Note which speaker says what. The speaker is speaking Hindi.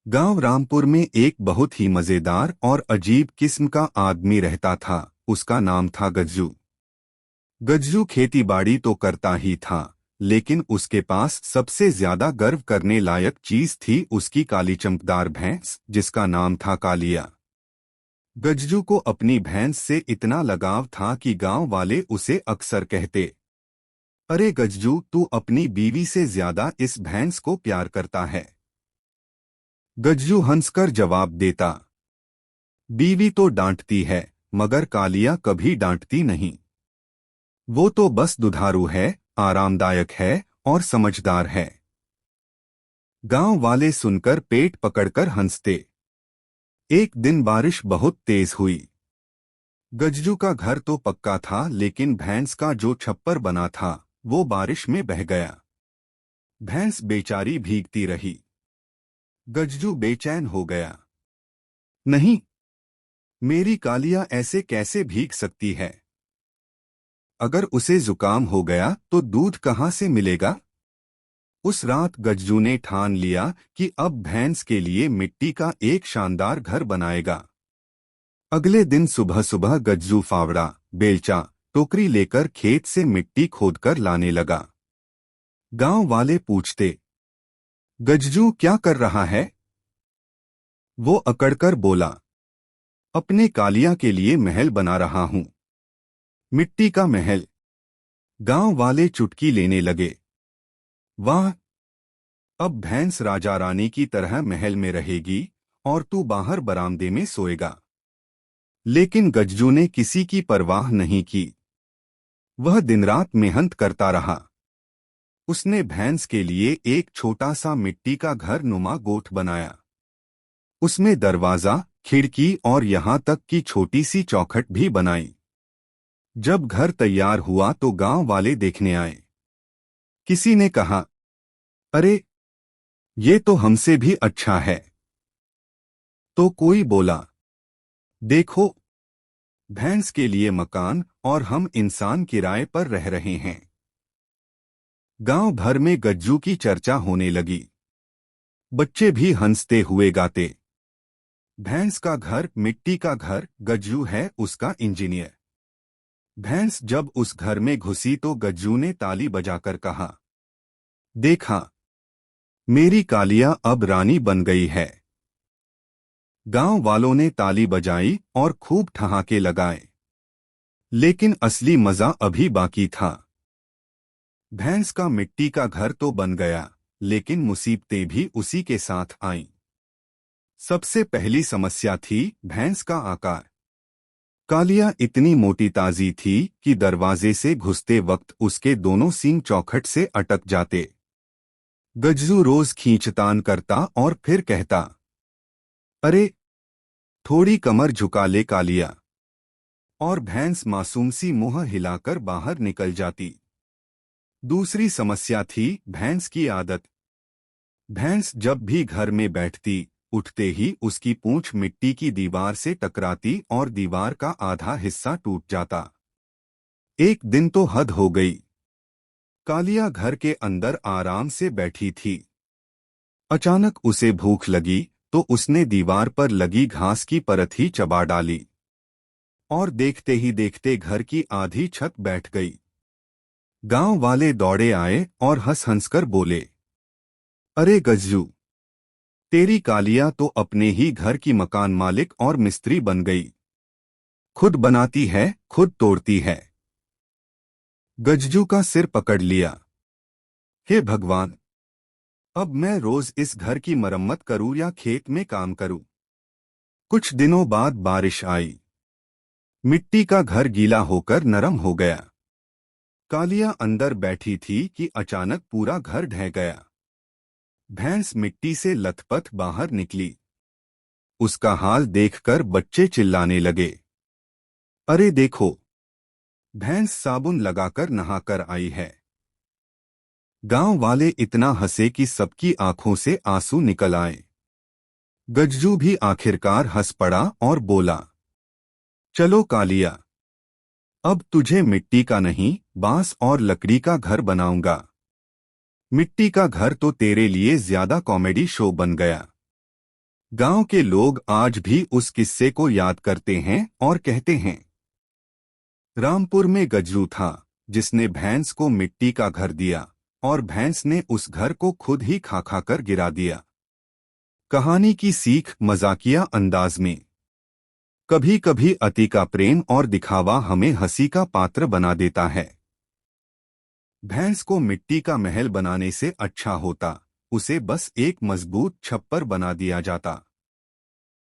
Speaker 1: गांव रामपुर में एक बहुत ही मजेदार और अजीब किस्म का आदमी रहता था। उसका नाम था गज्जू। गज्जू खेतीबाड़ी तो करता ही था, लेकिन उसके पास सबसे ज्यादा गर्व करने लायक चीज थी उसकी काली चमकदार भैंस, जिसका नाम था कालिया। गज्जू को अपनी भैंस से इतना लगाव था कि गांव वाले उसे अक्सर कहते, अरे गज्जू, तू अपनी बीवी से ज्यादा इस भैंस को प्यार करता है। गज्जू हंसकर जवाब देता, बीवी तो डांटती है, मगर कालिया कभी डांटती नहीं। वो तो बस दुधारू है, आरामदायक है और समझदार है। गांव वाले सुनकर पेट पकड़कर हंसते। एक दिन बारिश बहुत तेज हुई। गज्जू का घर तो पक्का था, लेकिन भैंस का जो छप्पर बना था वो बारिश में बह गया। भैंस बेचारी भीगती रही। गज्जू बेचैन हो गया। नहीं, मेरी कालिया ऐसे कैसे भीग सकती है? अगर उसे जुकाम हो गया तो दूध कहाँ से मिलेगा? उस रात गज्जू ने ठान लिया कि अब भैंस के लिए मिट्टी का एक शानदार घर बनाएगा। अगले दिन सुबह सुबह गज्जू फावड़ा, बेलचा, टोकरी लेकर खेत से मिट्टी खोदकर लाने लगा। गांव वाले पूछते, गज्जू क्या कर रहा है? वो अकड़कर बोला, अपने कालिया के लिए महल बना रहा हूं। मिट्टी का महल? गांव वाले चुटकी लेने लगे। वाह, अब भैंस राजा रानी की तरह महल में रहेगी और तू बाहर बरामदे में सोएगा। लेकिन गज्जू ने किसी की परवाह नहीं की। वह दिन रात मेहनत करता रहा। उसने भैंस के लिए एक छोटा सा मिट्टी का घर नुमा गोठ बनाया। उसमें दरवाजा, खिड़की और यहाँ तक कि छोटी सी चौखट भी बनाई। जब घर तैयार हुआ तो गांव वाले देखने आए। किसी ने कहा, अरे, ये तो हमसे भी अच्छा है। तो कोई बोला, देखो, भैंस के लिए मकान और हम इंसान किराए पर रह रहे हैं। गांव भर में गज्जू की चर्चा होने लगी। बच्चे भी हंसते हुए गाते, भैंस का घर, मिट्टी का घर, गज्जू है उसका इंजीनियर। भैंस जब उस घर में घुसी तो गज्जू ने ताली बजाकर कहा, देखा, मेरी कालिया अब रानी बन गई है। गांव वालों ने ताली बजाई और खूब ठहाके लगाए। लेकिन असली मजा अभी बाकी था। भैंस का मिट्टी का घर तो बन गया, लेकिन मुसीबतें भी उसी के साथ आईं। सबसे पहली समस्या थी भैंस का आकार। कालिया इतनी मोटी ताजी थी कि दरवाजे से घुसते वक्त उसके दोनों सींग चौखट से अटक जाते। गज्जू रोज खींचतान करता और फिर कहता, अरे, थोड़ी कमर झुका ले कालिया। और भैंस मासूम सी मुंह हिलाकर बाहर निकल जाती। दूसरी समस्या थी भैंस की आदत। भैंस जब भी घर में बैठती, उठते ही उसकी पूंछ मिट्टी की दीवार से टकराती और दीवार का आधा हिस्सा टूट जाता। एक दिन तो हद हो गई। कालिया घर के अंदर आराम से बैठी थी। अचानक उसे भूख लगी तो उसने दीवार पर लगी घास की परत ही चबा डाली। और देखते ही देखते घर की आधी छत बैठ गई। गांव वाले दौड़े आए और हंस हंसकर बोले, अरे गज्जू, तेरी कालिया तो अपने ही घर की मकान मालिक और मिस्त्री बन गई। खुद बनाती है, खुद तोड़ती है। गज्जू का सिर पकड़ लिया। हे भगवान, अब मैं रोज इस घर की मरम्मत करूं या खेत में काम करूं? कुछ दिनों बाद बारिश आई। मिट्टी का घर गीला होकर नरम हो गया। कालिया अंदर बैठी थी कि अचानक पूरा घर ढह गया। भैंस मिट्टी से लथपथ बाहर निकली। उसका हाल देखकर बच्चे चिल्लाने लगे, अरे देखो, भैंस साबुन लगाकर नहाकर आई है। गांव वाले इतना हंसे कि सबकी आंखों से आंसू निकल आए। गज्जू भी आखिरकार हंस पड़ा और बोला, चलो कालिया, अब तुझे मिट्टी का नहीं, बांस और लकड़ी का घर बनाऊंगा। मिट्टी का घर तो तेरे लिए ज्यादा कॉमेडी शो बन गया। गांव के लोग आज भी उस किस्से को याद करते हैं और कहते हैं, रामपुर में गजरू था जिसने भैंस को मिट्टी का घर दिया और भैंस ने उस घर को खुद ही खा खा कर गिरा दिया। कहानी की सीख मजाकिया अंदाज में। कभी कभी अति का प्रेम और दिखावा हमें हंसी का पात्र बना देता है। भैंस को मिट्टी का महल बनाने से अच्छा होता उसे बस एक मजबूत छप्पर बना दिया जाता।